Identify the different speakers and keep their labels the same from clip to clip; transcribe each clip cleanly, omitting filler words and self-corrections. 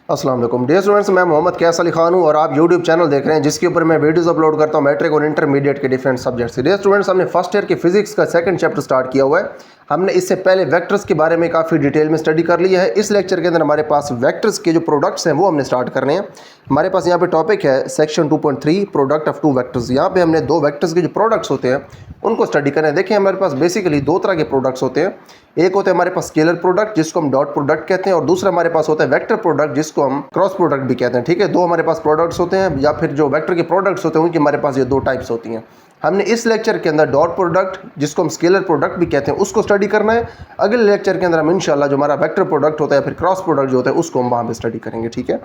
Speaker 1: अस्सलाम वालेकुम dear students, मैं मोहम्मद कैस अली खान हूँ और आप यूट्यूब चैनल देख रहे हैं जिसके ऊपर मैं वीडियोस अपलोड करता हूँ मैट्रिक और इंटरमीडिएट के डिफरेंट सब्जेक्ट्स। डियर स्टूडेंट्स, हमने फर्स्ट ईयर की फिजिक्स का सेकंड चैप्टर स्टार्ट किया हुआ है। हमने इससे पहले वेक्टर्स के बारे में काफ़ी डिटेल में स्टडी कर लिया है। इस लेक्चर के अंदर हमारे पास वेक्टर्स के जो प्रोडक्ट्स हैं वो हमने स्टार्ट करने हैं। हमारे पास यहाँ पे टॉपिक है section 2.3 product of two vectors. यहाँ पे हमने दो वेक्टर्स के जो प्रोडक्ट्स होते हैं उनको स्टडी करें। देखिए, हमारे पास बेसिकली दो तरह के प्रोडक्ट्स होते हैं। एक होता है हमारे पास स्केलर प्रोडक्ट जिसको हम डॉट प्रोडक्ट कहते हैं, और दूसरा हमारे पास होता है वेक्टर प्रोडक्ट जिसको हम क्रॉस प्रोडक्ट भी कहते हैं। ठीक है, दो हमारे पास प्रोडक्ट्स होते हैं, या फिर जो वेक्टर के प्रोडक्ट्स होते हैं उनकी हमारे पास ये दो टाइप्स होती हैं। हमने इस लेक्चर के अंदर डॉट प्रोडक्ट जिसको हम स्केलर प्रोडक्ट भी कहते हैं उसको स्टडी करना है। अगले लेक्चर के अंदर हम इंशाल्लाह जो हमारा वेक्टर प्रोडक्ट होता है फिर क्रॉस प्रोडक्ट जो होता है उसको हम वहाँ पे स्टडी करेंगे। ठीक है,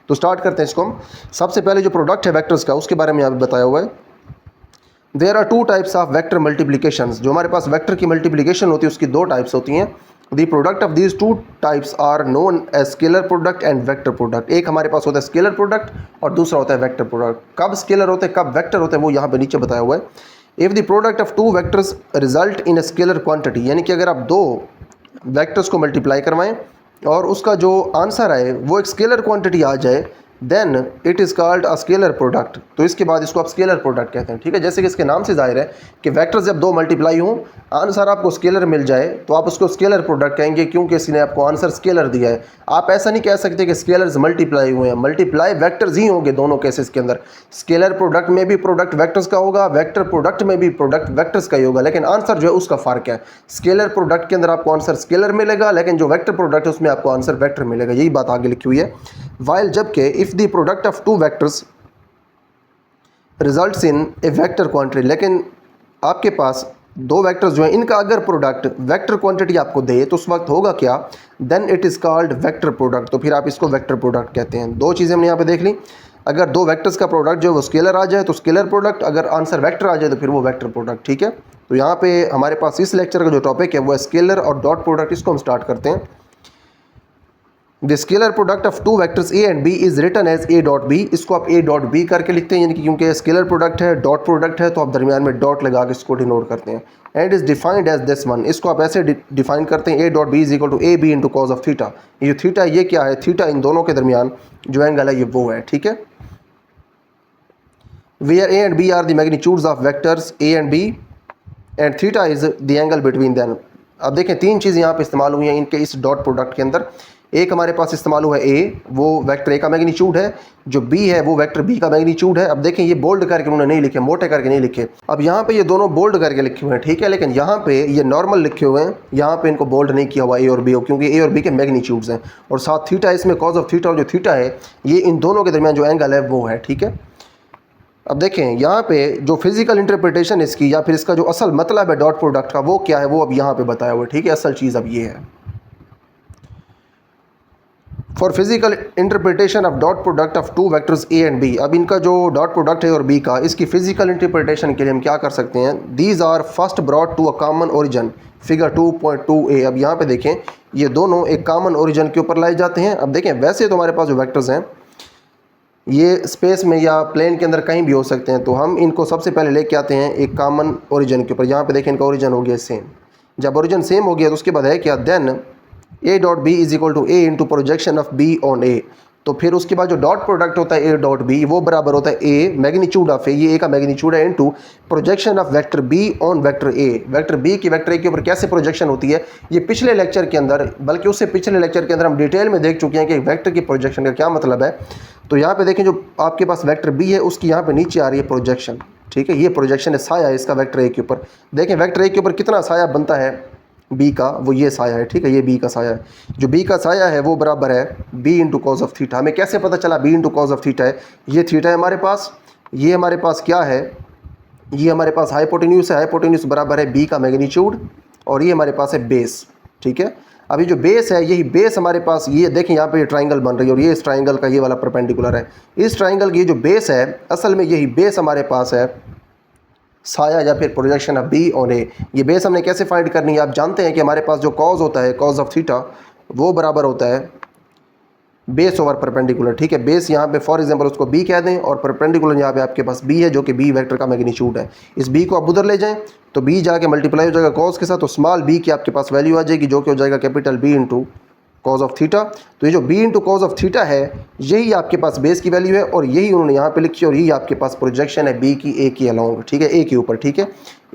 Speaker 1: तो स्टार्ट करते हैं इसको हम। सबसे पहले जो प्रोडक्ट है वेक्टर्स का उसके बारे में यहाँ पे बताया हुआ है। There are two types of vector multiplications. जो हमारे पास वेक्टर की मल्टीप्लिकेशन होती है उसकी दो टाइप्स होती हैं। The product of these two types are known as scalar product and vector product. एक हमारे पास होता है स्केलर प्रोडक्ट और दूसरा होता है वेक्टर प्रोडक्ट। कब स्केलर होते हैं कब वेक्टर होते हैं वो यहाँ पे नीचे बताया हुआ है। If the product of two vectors result in a scalar quantity, यानी कि अगर आप दो वेक्टर्स को मल्टीप्लाई करवाएं और उसका जो आंसर आए वो एक स्केलर क्वांटिटी आ जाए, then it is called a scalar product. तो इसके बाद इसको आप स्केलर प्रोडक्ट कहते हैं। ठीक है, जैसे कि इसके नाम से जाहिर है कि वेक्टर्स जब दो मल्टीप्लाई हों, आंसर आपको स्केलर मिल जाए तो आप उसको स्केलर प्रोडक्ट कहेंगे, क्योंकि इसने आपको आंसर स्केलर दिया है। आप ऐसा नहीं कह सकते कि स्केलर्स मल्टीप्लाई हुए हैं। मल्टीप्लाई वेक्टर्स ही होंगे दोनों केसेस के अंदर। स्केलर प्रोडक्ट में भी प्रोडक्ट वेक्टर्स का होगा, वेक्टर प्रोडक्ट में भी प्रोडक्ट वेक्टर्स का ही होगा, लेकिन आंसर जो है उसका फ़र्क है। स्केलर प्रोडक्ट के अंदर आपको आंसर स्केलर मिलेगा, लेकिन जो वेक्टर प्रोडक्ट है उसमें आपको आंसर वेक्टर मिलेगा। यही बात आगे लिखी हुई है। वाइल जबकि if the product of two vectors results in A vector quantity, लेकिन आपके पास दो वेक्टर्स जो हैं इनका अगर प्रोडक्ट वेक्टर क्वांटिटी आपको दे तो उस वक्त होगा क्या, then it is called vector product. तो फिर आप इसको वेक्टर प्रोडक्ट कहते हैं। दो चीज़ें हमने यहाँ पे देख ली। अगर दो वेक्टर्स का प्रोडक्ट जो है वो स्केलर आ जाए तो स्केलर प्रोडक्ट, अगर आंसर वेक्टर आ जाए तो फिर वो वेक्टर प्रोडक्ट। ठीक है, तो यहाँ पे हमारे पास इस लेक्चर का जो टॉपिक है वो है स्केलर और डॉट प्रोडक्ट। इसको हम स्टार्ट करते हैं। The scalar product of two vectors A and B is written as A dot B. इसको आप ए डॉट बी करके लिखते हैं, यानी कि क्योंकि स्केलर प्रोडक्ट है डॉट प्रोडक्ट है तो आप दरमियान में डॉट लगा के इसको डिनोट करते हैं। And is defined as this one. इसको आप ऐसे डिफाइन करते हैं, A dot B is equal to A B into cos of theta. ये जो थीटा ये क्या है, थीटा इन दोनों के दरमियान जो एंगल है ये वो है। ठीक है, where A and B are the magnitudes of vectors A and B and theta is the angle between them. अब देखें, तीन चीज़ यहाँ पे इस्तेमाल हुई हैं इनके इस डॉट प्रोडक्ट के अंदर। एक हमारे पास इस्तेमाल हुआ है ए, वो वेक्टर ए का मैग्नीट्यूड है। जो बी है वो वेक्टर बी का मैग्नीट्यूड है। अब देखें, ये बोल्ड करके उन्होंने नहीं लिखे, मोटे करके नहीं लिखे। अब यहाँ पे ये दोनों बोल्ड करके लिखे हुए हैं। ठीक है, लेकिन यहाँ पे ये नॉर्मल लिखे हुए हैं, यहाँ पे इनको बोल्ड नहीं किया हुआ ए और बी, क्योंकि ए और बी के मैग्नीट्यूड्स हैं और साथ थीटा इसमें कॉज ऑफ थीटा, और जो थीटा है ये इन दोनों के दरमियान जो एंगल है वो है। ठीक है, अब देखें यहाँ पे जो फिजिकल इंटरप्रिटेशन इसकी या फिर इसका जो असल मतलब है डॉट प्रोडक्ट का वो क्या है, वो अब यहाँ पे बताया हुआ है। ठीक है, असल चीज़ अब ये है। For physical interpretation of dot product of two vectors A and B. अब इनका जो डॉट प्रोडक्ट है और बी का, इसकी फिजिकल इंटरप्रिटेशन के लिए हम क्या कर सकते हैं। These are first brought to a common origin, figure 2.2a। अब यहाँ पे देखें, ये दोनों एक कॉमन ओरिजिन के ऊपर लाए जाते हैं। अब देखें, वैसे तो हमारे पास जो वेक्टर्स हैं ये स्पेस में या प्लेन के अंदर कहीं भी हो सकते हैं, तो हम इनको सबसे पहले लेके आते हैं एक कॉमन ओरिजिन के ऊपर। यहाँ पे देखें, इनका ओरिजिन हो गया सेम। जब ओरिजिन सेम हो गया तो उसके बाद है क्या, then A dot B is equal to A into projection of B on A. तो फिर उसके बाद जो डॉट प्रोडक्ट होता है ए डॉट बी वो बराबर होता है ए मैग्नीट्यूड ऑफ ए, ये ए का मैग्नीट्यूड है, into projection of vector B on vector A. Vector B की वेक्टर ए के ऊपर कैसे प्रोजेक्शन होती है ये पिछले लेक्चर के अंदर, बल्कि उससे पिछले लेक्चर के अंदर हम डिटेल में देख चुके हैं कि वेक्टर की प्रोजेक्शन का क्या मतलब है। तो यहाँ पे देखें, जो आपके पास वेक्टर बी है उसकी यहाँ पे नीचे आ रही है प्रोजेक्शन। ठीक है, ये प्रोजेक्शन है, साया है इसका वेक्टर ए के ऊपर। देखें वेक्टर ए के ऊपर कितना साया बनता है बी का, वो ये साया है। ठीक है, ये बी का साया है। जो बी का साया है वो बराबर है B into cos of theta. हमें कैसे पता चला B into cos of theta है, ये थीटा है हमारे पास, ये हमारे पास क्या है, ये हमारे पास हाइपोटेन्यूस है। हाइपोटेन्यूस बराबर है बी का मैग्नीट्यूड, और ये हमारे पास है बेस। ठीक है, अभी जो बेस है यही बेस हमारे पास, ये देखें यहाँ पे ये ट्राइंगल बन रही है और ये इस ट्राइंगल का ये वाला परपेंडिकुलर है। इस ट्राइंगल की जो बेस है असल में यही बेस हमारे पास है साया या फिर प्रोजेक्शन ऑफ बी ऑन ए। ये बेस हमने कैसे फाइंड करनी है, आप जानते हैं कि हमारे पास जो कॉज होता है, कॉज ऑफ थीटा, वो बराबर होता है बेस ओवर परपेंडिकुलर। ठीक है, बेस यहाँ पे फॉर एग्जांपल उसको बी कह दें और परपेंडिकुलर यहाँ पे आपके पास बी है जो कि बी वेक्टर का मैग्नीट्यूड है। इस बी को आप उधर ले जाएं तो बी जाके मल्टीप्लाई हो जाएगा कॉज के साथ, तो स्मॉल बी की आपके पास वैल्यू आ जाएगी जो कि हो जाएगा capital B into cos of theta. तो ये जो b into cos of theta है यही आपके पास बेस की वैल्यू है और यही उन्होंने यहाँ पे लिखी और यही आपके पास प्रोजेक्शन है b की a की अलोंग, ठीक है, a के ऊपर, ठीक है,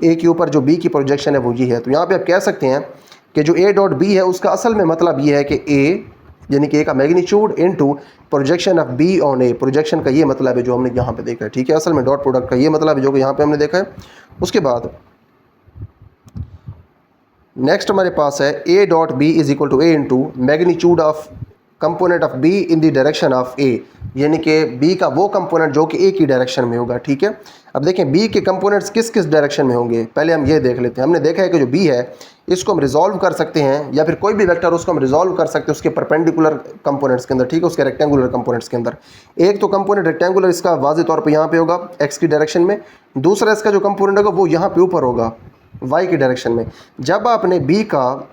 Speaker 1: a के ऊपर जो b की प्रोजेक्शन है वो ये है। तो यहाँ पे आप कह सकते हैं कि जो a डॉट b है उसका असल में मतलब ये है कि a यानी कि a का magnitude into projection of b on a, projection का ये मतलब है जो हमने यहाँ पे देखा है, ठीक है, असल में डॉट प्रोडक्ट का ये मतलब है जो कि यहाँ पे हमने देखा है। उसके बाद नेक्स्ट हमारे पास है a dot b is equal to a into magnitude of component of b in the direction of a, यानी कि b का वो कंपोनेंट जो कि a की डायरेक्शन में होगा, ठीक है। अब देखें b के कंपोनेंट्स किस किस डायरेक्शन में होंगे, पहले हम ये देख लेते हैं। हमने देखा है कि जो b है इसको हम रिजॉल्व कर सकते हैं या फिर कोई भी वेक्टर उसको हम रिजॉल्व कर सकते हैं उसके परपेंडिकुलर कंपोनेंट्स के अंदर, ठीक है, उसके रेक्टेंगुलर कंपोनेंट्स के अंदर। एक तो कंपोनेंट रेक्टेंगुलर इसका वाज़ेह तौर पे यहाँ पे होगा x की डायरेक्शन में, दूसरा इसका जो कंपोनेंट होगा वो यहाँ पे ऊपर होगा y की डायरेक्शन में। जब आपने b का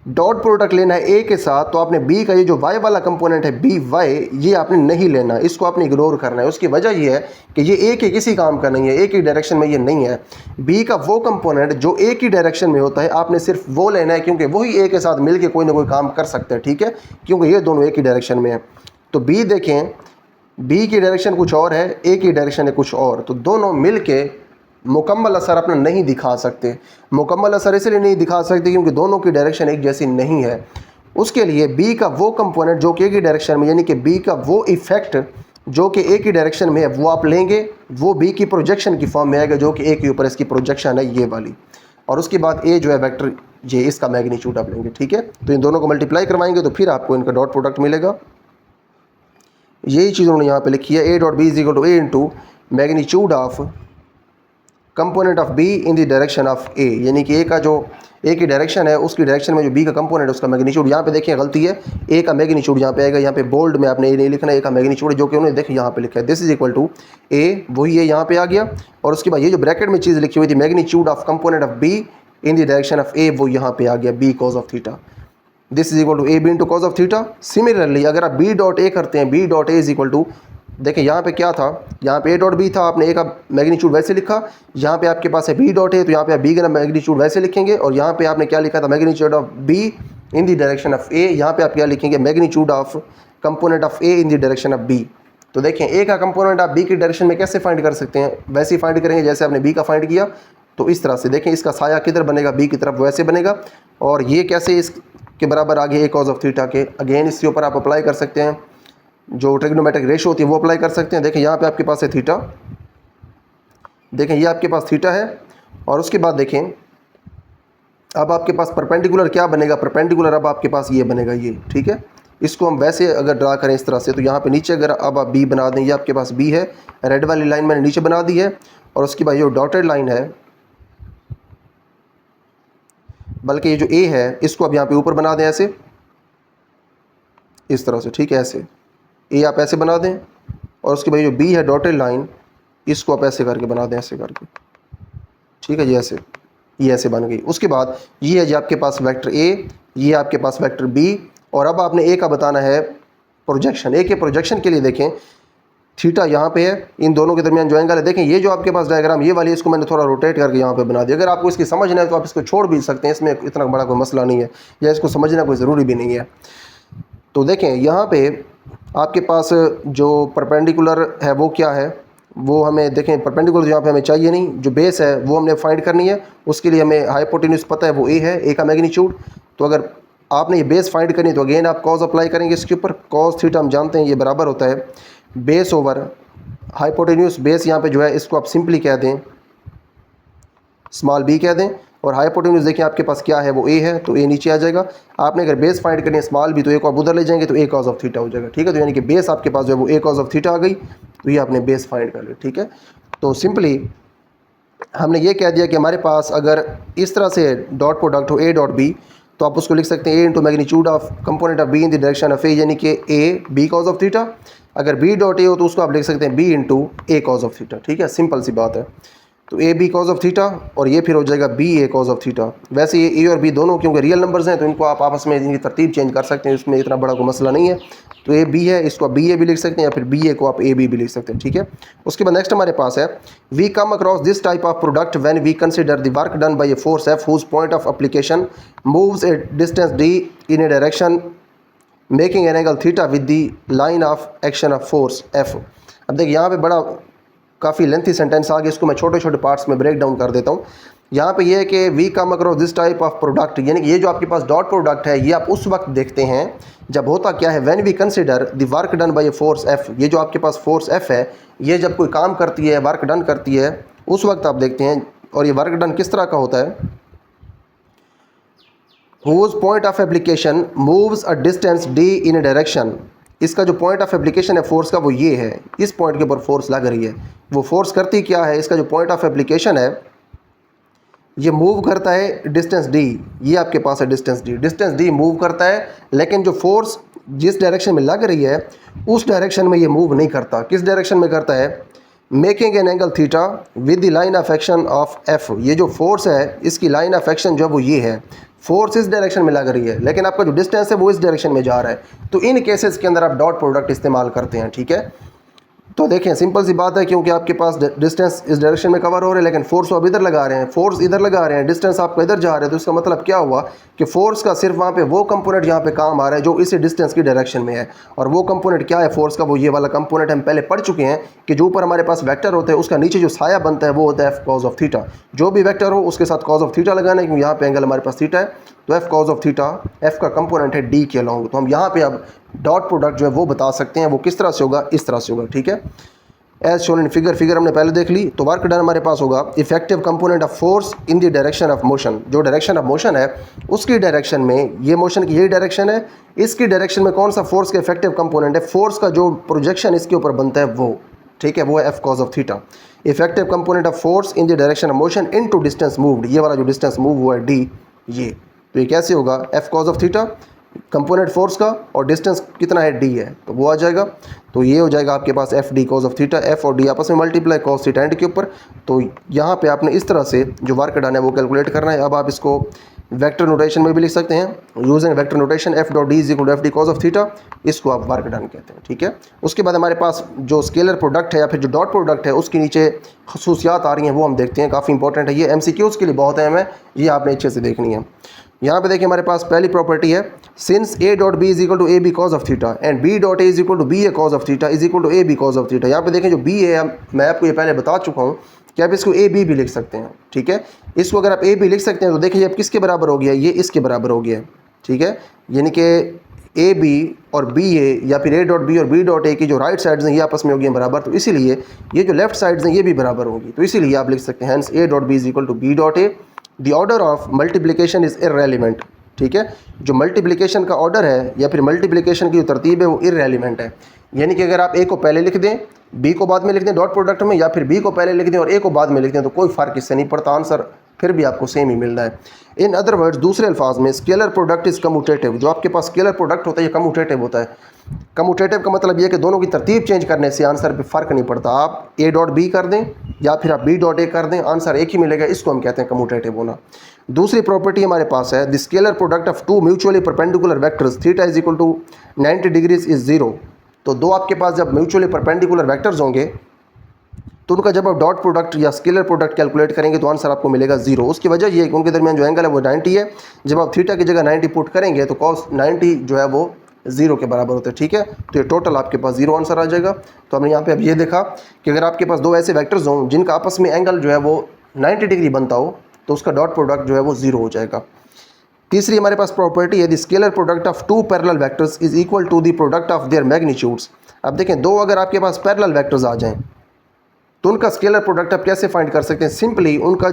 Speaker 1: डॉट प्रोडक्ट लेना है a के साथ तो आपने b का ये जो y वाला कंपोनेंट है by ये आपने नहीं लेना, इसको आपने इग्नोर करना है। उसकी वजह ये है कि ये a के किसी काम का नहीं है, a की डायरेक्शन में ये नहीं है। b का वो कंपोनेंट जो a की डायरेक्शन में होता है आपने सिर्फ वो लेना है क्योंकि वही a के साथ मिल के कोई ना कोई काम कर सकते हैं, ठीक है, क्योंकि ये दोनों a की डायरेक्शन में है। तो b देखें, b की डायरेक्शन कुछ और है, a की डायरेक्शन है कुछ और, तो दोनों मिल के मुकम्मल असर अपना नहीं दिखा सकते। मुकम्मल असर इसलिए नहीं दिखा सकते क्योंकि दोनों की डायरेक्शन एक जैसी नहीं है। उसके लिए b का वो कंपोनेंट जो कि a की डायरेक्शन में, यानी कि b का वो इफ़ेक्ट जो कि a की डायरेक्शन में है वो आप लेंगे, वो b की प्रोजेक्शन की फॉर्म में आएगा जो कि a के ऊपर इसकी प्रोजेक्शन है ये वाली, और उसके बाद a जो है वेक्टर ये इसका मैग्नीट्यूड आप लेंगे, ठीक है। तो इन दोनों को मल्टीप्लाई करवाएंगे तो फिर आपको इनका डॉट प्रोडक्ट मिलेगा। यही चीज़ उन्होंने यहाँ पे लिखी है, a dot b is equal to a into magnitude of component of b in the direction of a, यानी कि a का जो a की डायरेक्शन है उसकी डायरेक्शन में जो b का कंपोनेंट है उसका मैग्नीट्यूड। यहाँ पे देखें गलती है, a का मैग्नीट्यूड यहाँ पे आएगा, यहाँ पे बोल्ड में आपने ये नहीं लिखना है, a का मैग्नीट्यूड जो कि उन्होंने देखें यहाँ पे लिखा है this is equal to a, वही है यहाँ पे आ गया। और उसके बाद ये जो ब्रैकेट में चीज़ लिखी हुई थी magnitude of component of b in the direction of a, वो यहाँ पे आ गया b cos of theta, this is equal to a b into cos of theta. Similarly अगर आप b डॉट a करते हैं, b dot a is equal to, देखिए यहाँ पे क्या था, यहाँ पे a डॉट b था, आपने a का मैग्नीट्यूड वैसे लिखा, यहाँ पे आपके पास है b डॉट a तो यहाँ पे आप b का मैग्नीट्यूड वैसे लिखेंगे, और यहाँ पे आपने क्या लिखा था magnitude of b in the direction of a, यहाँ पे आप क्या लिखेंगे magnitude of component of a in the direction of b। तो देखें a का कंपोनेंट आप b की डायरेक्शन में कैसे फाइंड कर सकते हैं, वैसे ही फाइंड करेंगे जैसे आपने b का फाइंड किया। तो इस तरह से देखें इसका साया किधर बनेगा, b की तरफ वैसे बनेगा, और ये कैसे इसके बराबर आ गया a कॉज ऑफ थीटा के। अगेन इसके ऊपर आप अप्लाई कर सकते हैं जो ट्रिग्नोमेट्रिक रेशो होती है वो अप्लाई कर सकते हैं। देखें यहाँ पे आपके पास है थीटा, देखें ये आपके पास थीटा है, और उसके बाद देखें अब आपके पास परपेंडिकुलर क्या बनेगा, परपेंडिकुलर अब आपके पास ये बनेगा ये, ठीक है। इसको हम वैसे अगर ड्रा करें इस तरह से तो यहाँ पे नीचे अगर अब आप बी बना दें, ये आपके पास बी है, रेड वाली लाइन मैंने नीचे बना दी है, और उसके बाद ये डॉटेड लाइन है, बल्कि ये जो ए है इसको अब यहाँ पे ऊपर बना दें ऐसे, इस तरह से, ठीक है, ऐसे ए आप ऐसे बना दें, और उसके बाद जो बी है डॉटेड लाइन इसको आप ऐसे करके बना दें, ऐसे करके, ठीक है जी, ऐसे, ये ऐसे बन गई। उसके बाद ये है जी आपके पास वेक्टर ए, ये आपके पास वेक्टर बी, और अब आपने ए का बताना है प्रोजेक्शन। ए के प्रोजेक्शन के लिए देखें थीटा यहाँ पे है, इन दोनों के दरमियान जो एंगल है, देखें ये जो आपके पास डायग्राम ये वाली, इसको मैंने थोड़ा रोटेट करके यहाँ पे बना दिया। अगर आपको इसकी समझना है तो आप इसको छोड़ भी सकते हैं, इसमें इतना बड़ा कोई मसला नहीं है, या इसको समझना कोई ज़रूरी भी नहीं है। तो देखें यहाँ पे आपके पास जो परपेंडिकुलर है वो क्या है, वो हमें देखें परपेंडिकुलर यहाँ पे हमें चाहिए नहीं, जो बेस है वो हमने फाइंड करनी है। उसके लिए हमें हाइपोटेन्यूज पता है वो ए है, ए का मैग्नीट्यूड। तो अगर आपने ये बेस फाइंड करनी तो अगेन आप कॉज अप्लाई करेंगे इसके ऊपर, कॉज थीटा हम जानते हैं ये बराबर होता है बेस ओवर हाइपोटेन्यूज। बेस यहाँ पे जो है इसको आप सिंपली कह दें स्मॉल बी कह दें, और हाइपोटेन्यूज देखिए आपके पास क्या है वो ए है, तो ए नीचे आ जाएगा। आपने अगर बेस फाइंड करनी है स्मॉल बी तो ए को आप उधर ले जाएंगे तो ए कॉज ऑफ थीटा हो जाएगा, ठीक है। तो यानी कि बेस आपके पास जो है वो ए कॉज ऑफ थीटा आ गई, तो ये आपने बेस फाइंड कर लिया, ठीक है। तो सिंपली हमने ये कह दिया कि हमारे पास अगर इस तरह से डॉट प्रोडक्ट हो ए डॉट बी तो आप उसको लिख सकते हैं A into magnitude of component of B in the direction of A, यानी कि A B cos of theta. अगर बी डॉट ए हो तो उसको आप लिख सकते हैं B into A cos of theta, ठीक है, सिंपल सी बात है। तो A B cos of theta और ये फिर हो जाएगा B A cos of theta. वैसे ये ए और बी दोनों क्योंकि रियल नंबर्स हैं तो इनको आप आपस में इनकी तरतीब चेंज कर सकते हैं, इसमें इतना बड़ा कोई मसला नहीं है। तो ए बी है, इसको आप बी ए भी लिख सकते हैं, या फिर बी ए को आप ए बी भी लिख सकते हैं, ठीक है। उसके बाद नेक्स्ट हमारे पास है we come across this type of product when we consider the work done by a force F whose point of application moves a distance d in a direction making an angle theta with the line of action of force F. अब देखिए यहाँ पे बड़ा काफ़ी lengthy sentence आ गया, इसको मैं छोटे छोटे पार्ट्स में ब्रेक डाउन कर देता हूँ। यहाँ पे ये है कि we come across this type of product, यानी कि ये जो आपके पास डॉट प्रोडक्ट है ये आप उस वक्त देखते हैं जब होता क्या है, when we consider the work done by a force F. ये जो आपके पास फोर्स एफ है ये जब कोई काम करती है, वर्क डन करती है, उस वक्त आप देखते हैं। और ये वर्क डन किस तरह का होता है, whose point of application moves a distance d in a direction। इसका जो पॉइंट ऑफ एप्लीकेशन है फोर्स का वो ये है, इस पॉइंट के ऊपर फोर्स लग रही है। वो फोर्स करती क्या है, इसका जो पॉइंट ऑफ एप्लीकेशन है ये मूव करता है डिस्टेंस d। ये आपके पास है डिस्टेंस d मूव करता है, लेकिन जो फोर्स जिस डायरेक्शन में लग रही है उस डायरेक्शन में ये मूव नहीं करता। किस डायरेक्शन में करता है, making an angle theta with the line of action of F. ये जो फोर्स है इसकी लाइन ऑफ एक्शन जो है वो ये है, फोर्स इस डायरेक्शन में लग रही है लेकिन आपका जो डिस्टेंस है वो इस डायरेक्शन में जा रहा है। तो इन केसेस के अंदर आप डॉट प्रोडक्ट इस्तेमाल करते हैं, ठीक है। तो देखें सिंपल सी बात है, क्योंकि आपके पास डिस्टेंस इस डायरेक्शन में कवर हो रहा है लेकिन फोर्स आप इधर लगा रहे हैं, फोर्स इधर लगा रहे हैं, डिस्टेंस आपका इधर जा रहा है। तो इसका मतलब क्या हुआ कि फोर्स का सिर्फ वहाँ पे वो कंपोनेंट यहाँ पे काम आ रहा है जो इस डिस्टेंस की डायरेक्शन में है। और वो कंपोनेंट क्या है फोर्स का, वो ये वाला कंपोनेंट हम पहले पढ़ चुके हैं कि जो ऊपर हमारे पास वेक्टर होता है उसका नीचे जो साया बनता है वो होता है एफ कॉज ऑफ थीटा। जो भी वेक्टर हो उसके साथ कॉज ऑफ थीटा लगाना है, क्योंकि यहाँ पे एंगल हमारे पास थीटा है। तो F cos of theta, F का कंपोनेंट है डी के अलोंग। तो हम यहाँ पे अब डॉट प्रोडक्ट जो है वो बता सकते हैं, वो किस तरह से होगा, इस तरह से होगा, ठीक है। एज शोन इन फिगर हमने पहले देख ली। तो वर्क डन हमारे पास होगा effective component of force in the direction of motion. जो डायरेक्शन ऑफ मोशन है उसकी डायरेक्शन में, ये मोशन की यही डायरेक्शन है, इसकी डायरेक्शन में कौन सा फोर्स का इफेक्टिव कंपोनेंट है, फोर्स का जो प्रोजेक्शन इसके ऊपर बनता है वो, ठीक है, वो है F cos of theta. Effective component of force in the direction of motion into distance moved, ये वाला जो डिस्टेंस मूव हुआ है डी, ये तो ये कैसे होगा, F cos of theta component force का और डिस्टेंस कितना है डी है, तो वो आ जाएगा। तो ये हो जाएगा आपके पास F D cos of theta, F और डी आपस में मल्टीप्लाई कॉस थीटा एंड के ऊपर। तो यहाँ पे आपने इस तरह से जो वर्क डन है वो कैलकुलेट करना है। अब आप इसको वेक्टर नोटेशन में भी लिख सकते हैं using vector notation, F dot d is equal to F D cos of theta, इसको आप वर्क डन कहते हैं, ठीक है। उसके बाद हमारे पास जो स्केलर प्रोडक्ट है या फिर जो डॉट प्रोडक्ट है उसके नीचे खसूसियात आ रही हैं वो हम देखते हैं, काफ़ी इंपॉर्टेंट है ये, एमसीक्यूज़ के लिए बहुत अहम है, ये आपने अच्छे से देखनी है। यहाँ पे देखिए हमारे पास पहली प्रॉपर्टी है, since a dot B is equal to A B cos of theta and b dot a is equal to b A cos of theta is equal to A B cos of theta. यहाँ पे देखें जो B है मैं आपको ये पहले बता चुका हूँ कि आप इसको ए बी भी लिख सकते हैं, ठीक है। इसको अगर आप ए बी लिख सकते हैं तो देखिए अब किसके बराबर हो गया, ये इसके बराबर हो गया, ठीक है। यानी कि ए बी और बी ए या फिर ए डॉट बी और बी डॉट ए की जो राइट साइड्स हैं ये आपस में होगी बराबर, तो इसीलिए ये जो लेफ्ट साइड्स हैं ये भी बराबर होगी। तो इसीलिए आप लिख सकते हैं hence a dot B is equal to b dot a. The order of multiplication is irrelevant, ठीक है। जो मल्टीप्लिकेशन का ऑर्डर है या फिर मल्टीप्लिकेशन की जो तरतीब है वो इररेलेवेंट है। यानी कि अगर आप ए को पहले लिख दें, बी को बाद में लिख दें डॉट प्रोडक्ट में, या फिर बी को पहले लिख दें और ए को बाद में लिख दें, तो कोई फ़र्क इससे नहीं पड़ता, आंसर फिर भी आपको सेम ही मिल रहा है। इन अदर वर्ड्स, दूसरे अल्फाज में स्केलर प्रोडक्ट इज़ कम्यूटेटिव। जो आपके पास स्केलर प्रोडक्ट होता है ये कम्यूटेटिव होता है। कम्यूटेटिव का मतलब ये है कि दोनों की तरतीब चेंज करने से आंसर पे फ़र्क नहीं पड़ता। आप ए डॉट बी कर दें या फिर आप बी डॉट ए कर दें, आंसर एक ही मिलेगा, इसको हम कहते हैं कम्यूटेटिव होना। दूसरी प्रॉपर्टी हमारे पास है the scalar product of two mutually perpendicular vectors theta is equal to 90 degrees is zero. तो दो आपके पास जब म्यूचुअली परपेंडिकुलर वेक्टर्स होंगे तो उनका जब आप डॉट प्रोडक्ट या स्केलर प्रोडक्ट कैलकुलेट करेंगे तो आंसर आपको मिलेगा जीरो। उसकी वजह ये है कि उनके दरमियान जो एंगल है वो 90 है। जब आप थीटा की जगह 90 पुट करेंगे तो कॉस 90 जो है वो जीरो के बराबर होते हैं, ठीक है। तो ये टोटल आपके पास जीरो आंसर आ जाएगा। तो हमने यहाँ पे अब ये देखा कि अगर आपके पास दो ऐसे वेक्टर्स हों जिनका आपस में एंगल जो है वो 90 डिग्री बनता हो तो उसका डॉट प्रोडक्ट जो है वो जीरो हो जाएगा। तीसरी हमारे पास प्रॉपर्टी है the scalar product of two parallel vectors is equal to the product of their magnitudes. अब देखें दो अगर आपके पास पैरेलल वेक्टर्स आ जाएं तो उनका स्केलर प्रोडक्ट आप कैसे फाइंड कर सकते हैं, सिंपली उनके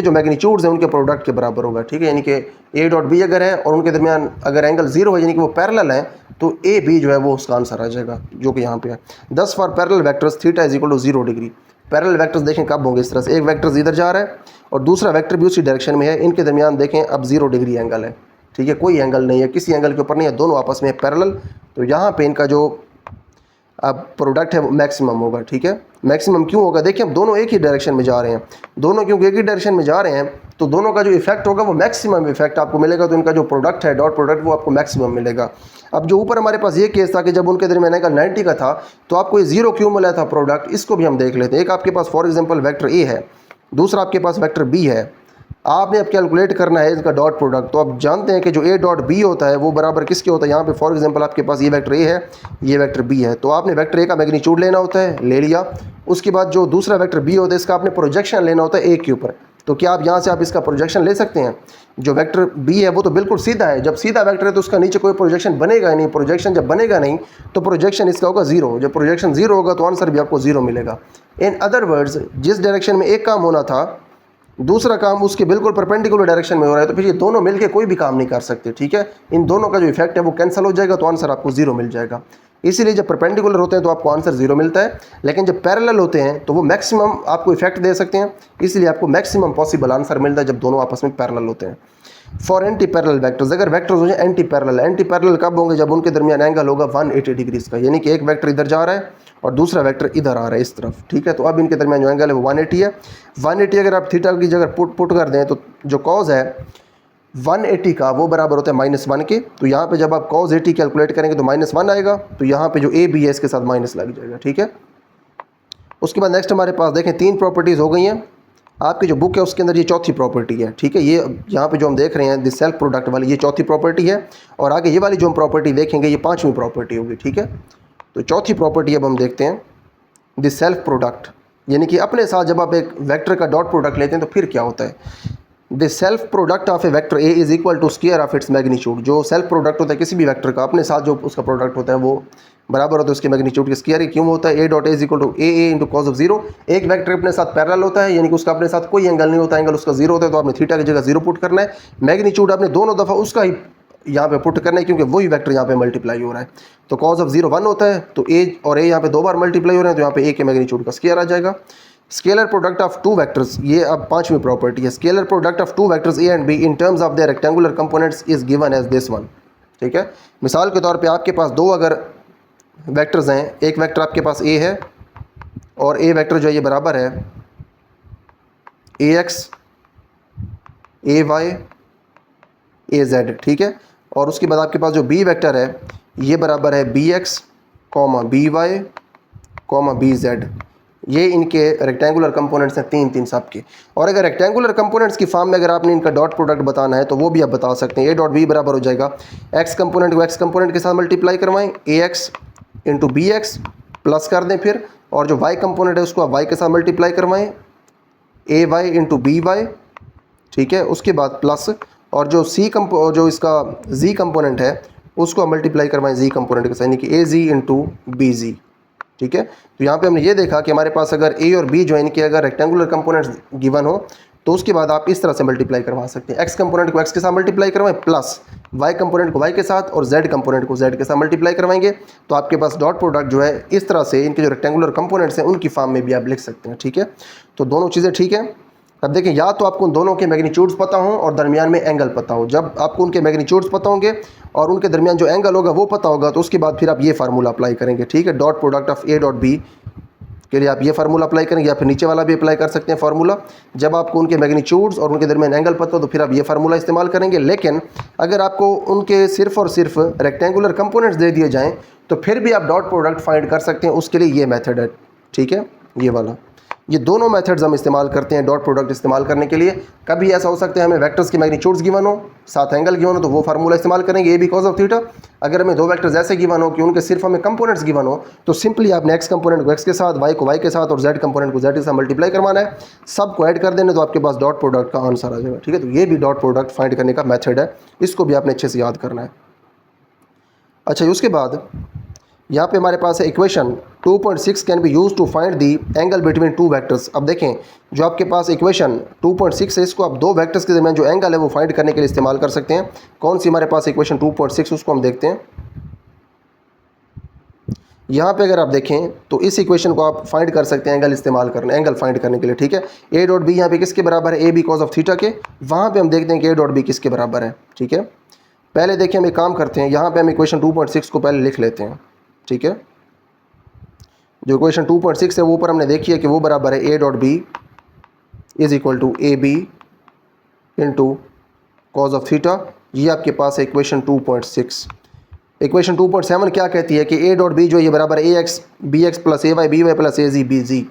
Speaker 1: जो मैग्नीट्यूड्स हैं उनके प्रोडक्ट के बराबर होगा, ठीक है। यानी कि ए डॉट बी अगर है और उनके दरमियान अगर एंगल जीरो है यानी कि वो पैरेलल है तो ए बी जो है वो उसका आंसर आ जाएगा जो कि यहाँ पे है। 10 for parallel vectors theta is equal to 0 degree. Parallel vectors देखें कब होंगे इस तरह से, एक वेक्टर इधर जा रहा है और दूसरा वेक्टर भी उसी डायरेक्शन में है, इनके दरमियान देखें अब 0 डिग्री एंगल है, ठीक है। कोई एंगल नहीं है, किसी एंगल के ऊपर नहीं है, दोनों आपस में पैरेलल। तो यहाँ पे इनका जो अब प्रोडक्ट है वो मैक्सिमम होगा, ठीक है। मैक्सिमम क्यों होगा, देखिए अब दोनों एक ही डायरेक्शन में जा रहे हैं, दोनों क्योंकि एक ही डायरेक्शन में जा रहे हैं तो दोनों का जो इफेक्ट होगा वो मैक्सिमम इफेक्ट आपको मिलेगा। तो इनका जो प्रोडक्ट है डॉट प्रोडक्ट वो आपको मैक्सिमम मिलेगा। अब जो ऊपर हमारे पास ये केस था कि जब उनके दरमियान एंगल 90 का था तो आपको ये 0 क्यों मिला था प्रोडक्ट, इसको भी हम देख लेते हैं। एक आपके पास फॉर एग्जाम्पल वेक्टर ए है, दूसरा आपके पास वेक्टर बी है, आपने अब कैलकुलेट करना है इसका डॉट प्रोडक्ट। तो आप जानते हैं कि जो ए डॉट बी होता है वो बराबर किसके होता है, यहाँ पे फॉर एग्जांपल आपके पास ये वेक्टर ए है, ये वेक्टर बी है, तो आपने वेक्टर ए का मैग्नीट्यूड लेना होता है, ले लिया। उसके बाद जो दूसरा वेक्टर बी होता है इसका आपने प्रोजेक्शन लेना होता है ए के ऊपर। तो क्या आप यहाँ से आप इसका प्रोजेक्शन ले सकते हैं? जो वेक्टर बी है वो तो बिल्कुल सीधा है, जब सीधा वेक्टर है तो उसका नीचे कोई प्रोजेक्शन बनेगा नहीं, प्रोजेक्शन जब बनेगा नहीं तो प्रोजेक्शन इसका होगा जीरो, जब प्रोजेक्शन जीरो होगा तो आंसर भी आपको जीरो मिलेगा। इन अदर वर्ड्स, जिस डायरेक्शन में एक काम होना था दूसरा काम उसके बिल्कुल परपेंडिकुलर डायरेक्शन में हो रहा है, तो फिर ये दोनों मिलके कोई भी काम नहीं कर सकते, ठीक है। इन दोनों का जो इफेक्ट है वो कैंसिल हो जाएगा, तो आंसर आपको जीरो मिल जाएगा। इसीलिए जब परपेंडिकुलर होते हैं तो आपको आंसर जीरो मिलता है, लेकिन जब पैरेलल होते हैं तो वो मैक्सिमम आपको इफेक्ट दे सकते हैं, इसलिए आपको मैक्सिमम पॉसिबल आंसर मिलता है जब दोनों आपस में पैरेलल होते हैं। फॉर एंटी पैरेलल वेक्टर्स, अगर वेक्टर्स हो जाए एंटी पैरेलल कब होंगे? जब उनके दरमियान एंगल होगा 180 डिग्रीज का, यानी कि एक वेक्टर इधर जा रहा है और दूसरा वेक्टर इधर आ रहा है इस तरफ, ठीक है। तो अब इनके दरमियान जो एंगल है वो 180 है। 180 अगर आप थीटा की जगह पुट कर दें तो जो कॉज है 180 का वो बराबर होता है -1 के। तो यहाँ पे जब आप कॉज 80 कैलकुलेट करेंगे तो -1 आएगा, तो यहाँ पे जो ए बी है इसके साथ माइनस लग जाएगा, ठीक है। उसके बाद नेक्स्ट हमारे पास देखें 3 प्रॉपर्टीज़ हो गई हैं। आपकी जो बुक है उसके अंदर ये चौथी प्रॉपर्टी है, ठीक है। ये यहाँ पे जो हम देख रहे हैं दिस सेल्फ प्रोडक्ट वाली, ये चौथी प्रॉपर्टी है, और आगे ये वाली जो हम प्रॉपर्टी देखेंगे ये 5वीं प्रॉपर्टी होगी, ठीक है। तो चौथी प्रॉपर्टी अब हम देखते हैं दिस सेल्फ प्रोडक्ट, यानी कि अपने साथ जब आप एक वेक्टर का डॉट प्रोडक्ट लेते हैं तो फिर क्या होता है। The self product of a vector a is equal to square of its magnitude. जो सेल्फ प्रोडक्ट होता है किसी भी वेक्टर का, अपने साथ जो उसका प्रोडक्ट होता है वो बराबर होता है उसके मैग्नीट्यूड के स्क्वायर। क्यों होता है? ए dot a is equal to A into cos of zero. एक वेक्टर अपने साथ पैरेलल होता है, यानी कि उसका अपने साथ कोई एंगल नहीं होता, एंगल उसका जीरो होता है, तो आपने थीटा की जगह जीरो पुट करना है। मैग्नीट्यूड आपने दोनों दफ़ा उसका ही यहाँ पे पुट करना है, क्योंकि वही वेक्टर यहाँ पे मल्टीप्लाई हो रहा है। तो कॉस ऑफ जीरो 1 होता है, तो ए और ए यहाँ पे 2 बार मल्टीप्लाई हो रहे हैं, तो यहाँ पे ए के मैग्नीट्यूड का स्क्वायर आ जाएगा। स्केलर प्रोडक्ट ऑफ 2 वेक्टर्स, ये अब 5वीं प्रॉपर्टी है। Scalar product of 2 vectors A and b in terms of their rectangular components is given as this one, ठीक है। मिसाल के तौर पे आपके पास 2 अगर वेक्टर्स हैं, एक वेक्टर आपके पास ए है और ए वेक्टर जो है ये बराबर है ए एक्स ए वाई ए जेड, ठीक है। और उसके बाद आपके पास जो बी वेक्टर है ये बराबर है b x comma b y comma b z. ये इनके रेक्टेंगुलर कंपोनेंट्स हैं 3 सबके। और अगर रेक्टेंगुलर कंपोनेंट्स की फॉर्म में अगर आपने इनका डॉट प्रोडक्ट बताना है तो वो भी आप बता सकते हैं। ए डॉट बी बराबर हो जाएगा एक्स कंपोनेंट को एक्स कंपोनेंट के साथ मल्टीप्लाई करवाएं, A X into B X plus कर दें फिर, और जो वाई कंपोनेंट है उसको आप वाई के साथ मल्टीप्लाई करवाएं, ए वाई इंटू बी वाई, ठीक है। उसके बाद प्लस, और जो जो इसका जी कंपोनेंट है उसको मल्टीप्लाई करवाएं जी कंपोनेंट के साथ, यानी कि ए जी इंटू बी जी, ठीक है। तो यहाँ पे हमने ये देखा कि हमारे पास अगर ए और बी जो है इनके अगर रेक्टेंगुलर कंपोनेंट्स गिवन हो तो उसके बाद आप इस तरह से मल्टीप्लाई करवा सकते हैं। एक्स कंपोनेंट को एक्स के साथ मल्टीप्लाई करवाएं, प्लस वाई कंपोनेंट को वाई के साथ और जेड कंपोनेंट को जेड के साथ मल्टीप्लाई करवाएंगे, तो आपके पास डॉट प्रोडक्ट जो है इस तरह से इनके जो रेक्टेंगुलर कंपोनेंट्स हैं उनकी फॉर्म में भी आप लिख सकते हैं, ठीक है। तो दोनों चीज़ें ठीक है। अब देखें, या तो आपको उन दोनों के मैग्नीट्यूड्स पता हों और दरमियान में एंगल पता हो। जब आपको उनके मैग्नीट्यूड्स पता होंगे और उनके दरमियान जो एंगल होगा वो पता होगा, तो उसके बाद फिर आप ये फार्मूला अप्लाई करेंगे, ठीक है। Dot product of a dot b के लिए आप ये फार्मूला अप्लाई करेंगे, या फिर नीचे वाला भी अप्लाई कर सकते हैं फार्मूला। जब आपको उनके मैग्नीट्यूड्स और उनके दरमियान एंगल पता हो तो फिर आप ये फार्मूला इस्तेमाल करेंगे। लेकिन अगर आपको उनके सिर्फ और सिर्फ रेक्टेंगुलर कंपोनेंट्स दे दिए जाएँ तो फिर भी आप डॉट प्रोडक्ट फाइंड कर सकते हैं। उसके लिए ये मेथड है, ठीक है, ये वाला। ये दोनों मेथड्स हम इस्तेमाल करते हैं डॉट प्रोडक्ट इस्तेमाल करने के लिए। कभी ऐसा हो सकता है हमें वेक्टर्स की मैग्नीट्यूड्स गिवन हो, साथ एंगल गिवन हो, तो वो फार्मूला इस्तेमाल करेंगे a b cos of theta. अगर हमें 2 वेक्टर्स ऐसे गिवन हो कि उनके सिर्फ हमें कंपोनेंट्स गिवन हो तो सिंपली आपने एक्स कंपोनेंट को एक्स के साथ, वाई को वाई के साथ और जेड कंपोनेंट को जेड के साथ मल्टीप्लाई करवाना है, सबको ऐड कर देने, तो आपके पास डॉट प्रोडक्ट का आंसर आ जाएगा, ठीक है। तो ये भी डॉट प्रोडक्ट फाइंड करने का मेथड है, इसको भी आपने अच्छे से याद करना है। अच्छा, उसके बाद यहाँ पे हमारे पास है equation 2.6 can be use to find the angle between 2 vectors. अब देखें, जो आपके पास इक्वेशन 2.6 है इसको आप 2 वेक्टर्स के दरमियान जो एंगल है वो फाइंड करने के लिए इस्तेमाल कर सकते हैं। कौन सी हमारे पास इक्वेशन 2.6 उसको हम देखते हैं। यहाँ पे अगर आप देखें तो इस इक्वेशन को आप फाइंड कर सकते हैं एंगल इस्तेमाल करने, एंगल फाइंड करने के लिए, ठीक है। ए डॉट बी यहाँ पे किसके बराबर है? A b cos of theta के। वहाँ पे हम देखते हैं कि ए डॉट बी किसके बराबर है, ठीक है। पहले देखिए हम एक काम करते हैं, यहाँ पे हम इक्वेशन 2.6 को पहले लिख लेते हैं, ठीक है। जो इक्वेशन 2.6 है वो ऊपर हमने देखी है कि वो बराबर है ए dot B is equal to A B into cos of theta. ये आपके पास है इक्वेशन 2.6। इक्वेशन 2.7 क्या कहती है कि ए डॉट बी जो ये बराबर है ए एक्स बी एक्स प्लस ए वाई बी वाई प्लस ए जी बी जी।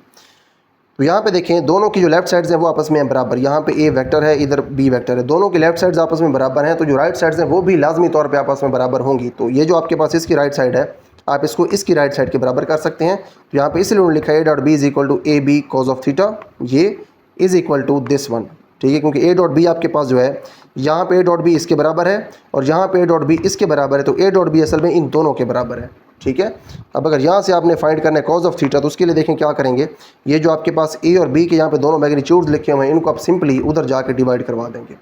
Speaker 1: तो यहाँ पे देखें दोनों की जो लेफ्ट साइड्स हैं वो आपस में बराबर, यहाँ पे ए वेक्टर है, इधर बी वेक्टर है, दोनों की लेफ्ट साइड्स आपस में बराबर हैं, तो जो राइट साइड्स हैं वो भी लाजमी तौर पे आपस में बराबर होंगी। तो ये जो आपके पास इसकी राइट साइड है, आप इसको इसकी राइट साइड के बराबर कर सकते हैं। तो यहाँ पे इसलिए उन्होंने लिखा है ए dot B is equal to A B cos of theta, ये is equal to this one, ठीक है, क्योंकि ए डॉट बी आपके पास जो है यहाँ पे ए डॉट बी इसके बराबर है और यहाँ पे ए डॉट बी इसके बराबर है, तो ए डॉट बी असल में इन दोनों के बराबर है, ठीक है। अब अगर यहाँ से आपने फाइंड करना है कॉज ऑफ थीटा, तो उसके लिए देखें क्या करेंगे, ये जो आपके पास ए और बी के यहाँ पे दोनों मैग्नीट्यूड्स लिखे हुए हैं, इनको आप सिंपली उधर जाके डिवाइड करवा देंगे।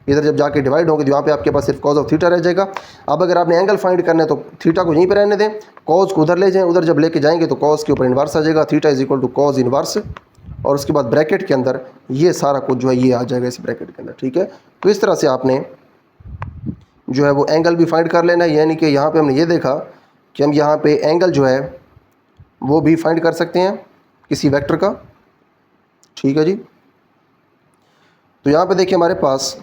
Speaker 1: इधर जब जाके डिवाइड होंगे तो यहाँ पे आपके पास सिर्फ कॉज ऑफ थीटा रह जाएगा। अब अगर आपने एंगल फाइंड करना है तो थीटा को यहीं पर रहने दें, कॉज को उधर ले जाएं, उधर जब लेके जाएंगे तो कॉज के ऊपर इन्वर्स आ जाएगा, theta is equal to cos inverse, और उसके बाद ब्रैकेट के अंदर ये सारा कुछ जो है ये आ जाएगा इस ब्रैकेट के अंदर, ठीक है। तो इस तरह से आपने जो है वो एंगल भी फाइंड कर लेना है, यानी कि यहाँ पे हमने ये देखा कि हम यहाँ पे एंगल जो है वो भी फाइंड कर सकते हैं किसी वेक्टर का, ठीक है जी। तो यहाँ पे देखिए हमारे पास,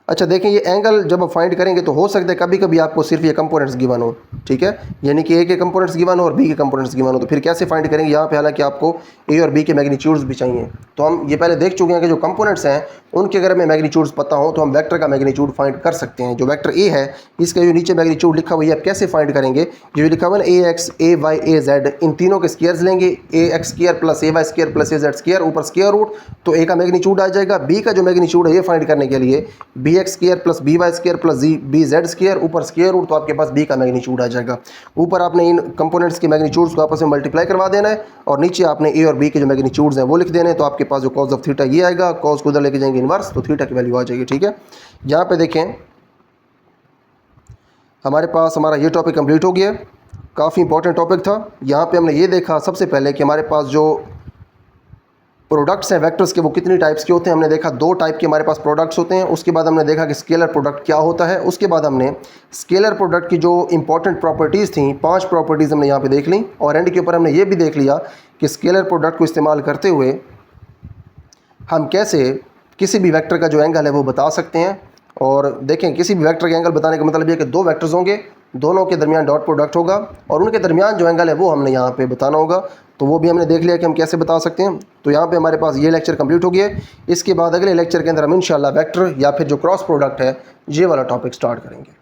Speaker 1: अच्छा देखें ये एंगल जब आप फाइंड करेंगे तो हो सकता है कभी कभी आपको सिर्फ ये कंपोनेंट्स गिवन हो, ठीक है, यानी कि ए के कंपोनेंट्स गिवन हो और बी के कंपोनेंट्स गिवन हो, तो फिर कैसे फाइंड करेंगे यहाँ पे, हालांकि आपको ए और बी के मैग्नीट्यूड्स भी चाहिए। तो हम ये पहले देख चुके हैं कि जो कंपोनेंट्स हैं उनके अगर हमें मैग्नीट्यूड्स पता हो तो हम वेक्टर का मैग्नीट्यूड फाइंड कर सकते हैं। जो वेक्टर ए है इसका जो नीचे मैग्नीट्यूड लिखा हुआ है आप कैसे फाइंड करेंगे, जो लिखा हुआ है ना ए एक्स ए वाई ए जेड, इन तीनों के स्क्वायर्स लेंगे, ए एक्स स्क्वायर प्लस ए वाई स्क्वायर प्लस ए जेड स्क्वायर ऊपर स्क्वायर रूट, तो ए का मैग्नीट्यूड आ जाएगा। बी का जो मैग्नीट्यूड है ये फाइंड करने के लिए b x square plus b y square plus b z square ऊपर स्क्वायर रूट, तो आपके पास बी का मैग्नीट्यूड आ जाएगा। ऊपर आपने इन कंपोनेंट्स के मैग्नीट्यूड्स को आपस में मल्टीप्लाई करवा देना है और नीचे आपने ए और बी के जो मैग्नीट्यूड्स हैं वो लिख देने हैं, तो आपके पास जो कॉज ऑफ थीटा ये आएगा, कॉज को उधर लेके जाएंगे इनवर्स, तो थीटा की वैल्यू आ जाएगी, ठीक है। यहाँ पे देखें हमारे पास हमारा ये टॉपिक कंप्लीट हो गया, काफ़ी इंपॉर्टेंट टॉपिक था। यहाँ पे हमने ये देखा सबसे पहले कि हमारे पास जो प्रोडक्ट्स हैं वेक्टर्स के वो कितनी टाइप्स के होते हैं। हमने देखा 2 टाइप के हमारे पास प्रोडक्ट्स होते हैं। उसके बाद हमने देखा कि स्केलर प्रोडक्ट क्या होता है। उसके बाद हमने स्केलर प्रोडक्ट की जो इंपॉर्टेंट प्रॉपर्टीज़ थी 5 प्रॉपर्टीज़ हमने यहाँ पे देख ली, और एंड के ऊपर हमने ये भी देख लिया कि स्केलर प्रोडक्ट को इस्तेमाल करते हुए हम कैसे किसी भी वेक्टर का जो एंगल है वो बता सकते हैं। और देखें किसी भी वेक्टर के एंगल बताने का मतलब ये कि 2 वेक्टर्स होंगे, दोनों के दरमियान डॉट प्रोडक्ट होगा और उनके दरमियान जो एंगल है वो हमने यहाँ पे बताना होगा। तो वो भी हमने देख लिया कि हम कैसे बता सकते हैं। तो यहाँ पे हमारे पास ये लेक्चर कंप्लीट हो गया। इसके बाद अगले लेक्चर के अंदर हम इंशाल्लाह वेक्टर या फिर जो क्रॉस प्रोडक्ट है ये वाला टॉपिक स्टार्ट करेंगे।